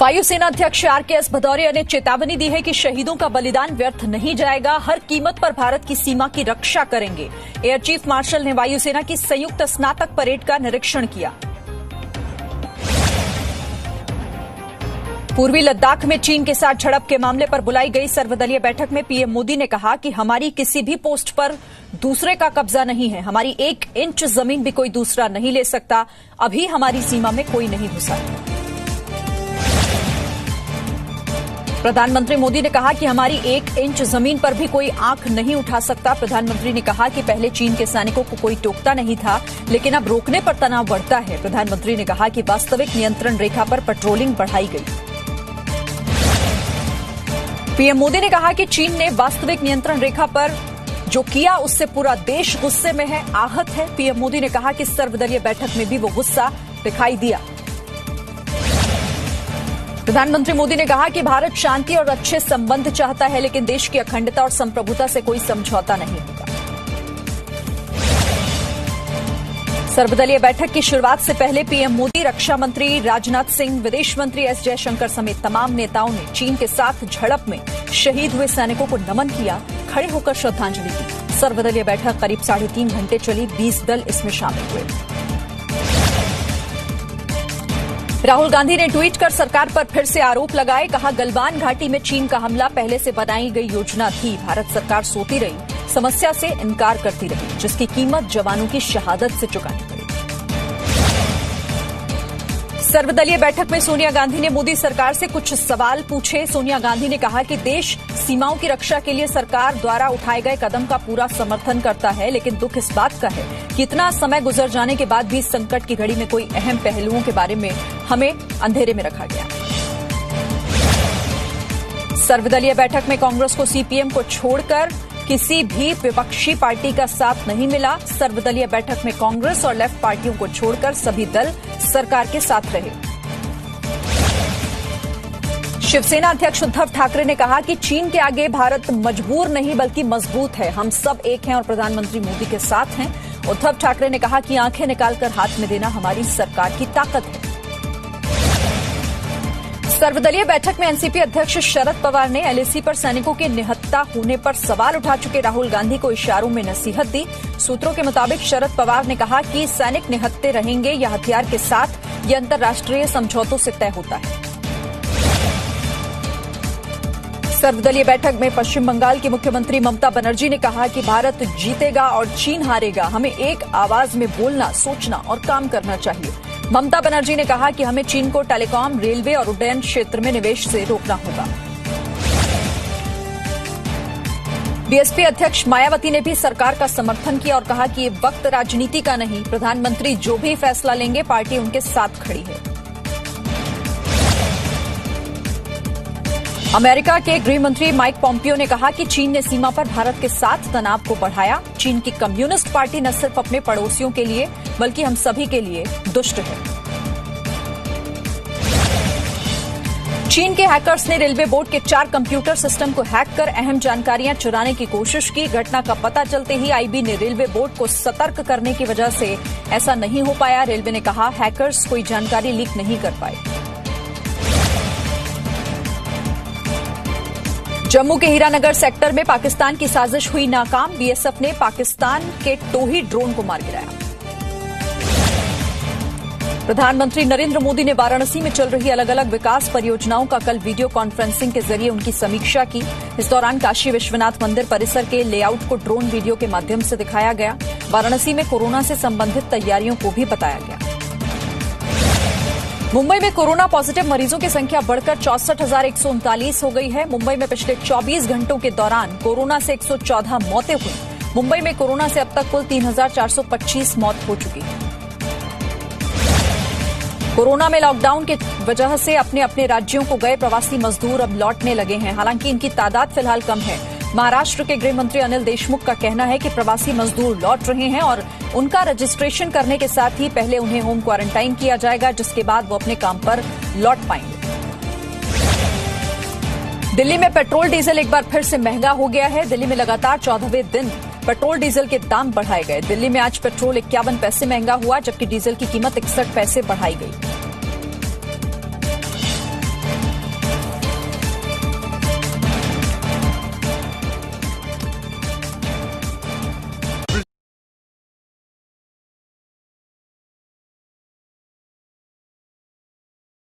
वायुसेना अध्यक्ष आरकेएस भदौरिया ने चेतावनी दी है कि शहीदों का बलिदान व्यर्थ नहीं जाएगा, हर कीमत पर भारत की सीमा की रक्षा करेंगे। एयर चीफ मार्शल ने वायुसेना की संयुक्त स्नातक परेड का निरीक्षण किया। पूर्वी लद्दाख में चीन के साथ झड़प के मामले पर बुलाई गई सर्वदलीय बैठक में पीएम मोदी ने कहा कि हमारी किसी भी पोस्ट पर दूसरे का कब्जा नहीं है, हमारी 1 इंच जमीन भी कोई दूसरा नहीं ले सकता, अभी हमारी सीमा में कोई नहीं घुसा। प्रधानमंत्री मोदी ने कहा कि हमारी 1 इंच जमीन पर भी कोई आंख नहीं उठा सकता। प्रधानमंत्री ने कहा कि पहले चीन के सैनिकों को कोई टोकता नहीं था, लेकिन अब रोकने पर तनाव बढ़ता है। प्रधानमंत्री ने कहा कि वास्तविक नियंत्रण रेखा पर पेट्रोलिंग बढ़ाई गई। पीएम मोदी ने कहा कि चीन ने वास्तविक नियंत्रण रेखा पर जो किया उससे पूरा देश गुस्से में है, आहत है। पीएम मोदी ने कहा कि सर्वदलीय बैठक में भी वो गुस्सा दिखाई दिया। प्रधानमंत्री मोदी ने कहा कि भारत शांति और अच्छे संबंध चाहता है, लेकिन देश की अखंडता और संप्रभुता से कोई समझौता नहीं होगा। सर्वदलीय बैठक की शुरुआत से पहले पीएम मोदी, रक्षा मंत्री राजनाथ सिंह, विदेश मंत्री एस जयशंकर समेत तमाम नेताओं ने चीन के साथ झड़प में शहीद हुए सैनिकों को नमन किया, खड़े होकर श्रद्धांजलि दी। सर्वदलीय बैठक करीब 3.5 घंटे चली, 20 दल इसमें शामिल हुए। राहुल गांधी ने ट्वीट कर सरकार पर फिर से आरोप लगाए, कहा गलवान घाटी में चीन का हमला पहले से बनाई गई योजना थी, भारत सरकार सोती रही, समस्या से इनकार करती रही, जिसकी कीमत जवानों की शहादत से चुकानी पड़ी। सर्वदलीय बैठक में सोनिया गांधी ने मोदी सरकार से कुछ सवाल पूछे। सोनिया गांधी ने कहा कि देश सीमाओं की रक्षा के लिए सरकार द्वारा उठाए गए कदम का पूरा समर्थन करता है, लेकिन दुख इस बात का है कि इतना समय गुजर जाने के बाद भी इस संकट की घड़ी में कोई अहम पहलुओं के बारे में हमें अंधेरे में रखा गया। सर्वदलीय बैठक में कांग्रेस को सीपीएम को छोड़कर किसी भी विपक्षी पार्टी का साथ नहीं मिला। सर्वदलीय बैठक में कांग्रेस और लेफ्ट पार्टियों को छोड़कर सभी दल सरकार के साथ रहे। शिवसेना अध्यक्ष उद्धव ठाकरे ने कहा कि चीन के आगे भारत मजबूर नहीं बल्कि मजबूत है, हम सब एक हैं और प्रधानमंत्री मोदी के साथ हैं। उद्धव ठाकरे ने कहा कि आंखें निकालकर हाथ में देना हमारी सरकार की ताकत है। सर्वदलीय बैठक में एनसीपी अध्यक्ष शरद पवार ने एलएसी पर सैनिकों के निहत्था होने पर सवाल उठा चुके राहुल गांधी को इशारों में नसीहत दी। सूत्रों के मुताबिक शरद पवार ने कहा कि सैनिक निहत्थे रहेंगे या हथियार के साथ, यह अंतर्राष्ट्रीय समझौतों से तय होता है। सर्वदलीय बैठक में पश्चिम बंगाल की मुख्यमंत्री ममता बनर्जी ने कहा कि भारत जीतेगा और चीन हारेगा, हमें एक आवाज में बोलना, सोचना और काम करना चाहिए। ममता बनर्जी ने कहा कि हमें चीन को टेलीकॉम, रेलवे और उड्डयन क्षेत्र में निवेश से रोकना होगा। बीएसपी अध्यक्ष मायावती ने भी सरकार का समर्थन किया और कहा कि ये वक्त राजनीति का नहीं, प्रधानमंत्री जो भी फैसला लेंगे पार्टी उनके साथ खड़ी है। अमेरिका के गृह मंत्री माइक पॉम्पियो ने कहा कि चीन ने सीमा पर भारत के साथ तनाव को बढ़ाया। चीन की कम्युनिस्ट पार्टी न सिर्फ अपने पड़ोसियों के लिए बल्कि हम सभी के लिए दुष्ट है। चीन के हैकर्स ने रेलवे बोर्ड के 4 कंप्यूटर सिस्टम को हैक कर अहम जानकारियां चुराने की कोशिश की। घटना का पता चलते ही आईबी ने रेलवे बोर्ड को सतर्क करने की वजह से ऐसा नहीं हो पाया। रेलवे ने कहा हैकर्स कोई जानकारी लीक नहीं कर पाए। जम्मू के हीरानगर सेक्टर में पाकिस्तान की साजिश हुई नाकाम, बीएसएफ ने पाकिस्तान के टोही ड्रोन को मार गिराया। प्रधानमंत्री नरेंद्र मोदी ने वाराणसी में चल रही अलग अलग विकास परियोजनाओं का कल वीडियो कॉन्फ्रेंसिंग के जरिए उनकी समीक्षा की। इस दौरान काशी विश्वनाथ मंदिर परिसर के लेआउट को ड्रोन वीडियो के माध्यम से दिखाया गया। वाराणसी में कोरोना से संबंधित तैयारियों को भी बताया गया। मुंबई में कोरोना पॉजिटिव मरीजों की संख्या बढ़कर 64,139 हो गई है। मुंबई में पिछले 24 घंटों के दौरान कोरोना से 114 मौतें हुई। मुंबई में कोरोना से अब तक कुल 3,425 मौत हो चुकी है। कोरोना में लॉकडाउन की वजह से अपने अपने राज्यों को गए प्रवासी मजदूर अब लौटने लगे हैं, हालांकि इनकी तादाद फिलहाल कम है। महाराष्ट्र के गृह मंत्री अनिल देशमुख का कहना है कि प्रवासी मजदूर लौट रहे हैं और उनका रजिस्ट्रेशन करने के साथ ही पहले उन्हें होम क्वारंटाइन किया जाएगा, जिसके बाद वो अपने काम पर लौट पाएंगे। दिल्ली में पेट्रोल डीजल एक बार फिर से महंगा हो गया है। दिल्ली में लगातार 14वें दिन पेट्रोल डीजल के दाम बढ़ाए गए। दिल्ली में आज पेट्रोल 51 पैसे महंगा हुआ, जबकि डीजल की कीमत 61 पैसे बढ़ाई गई।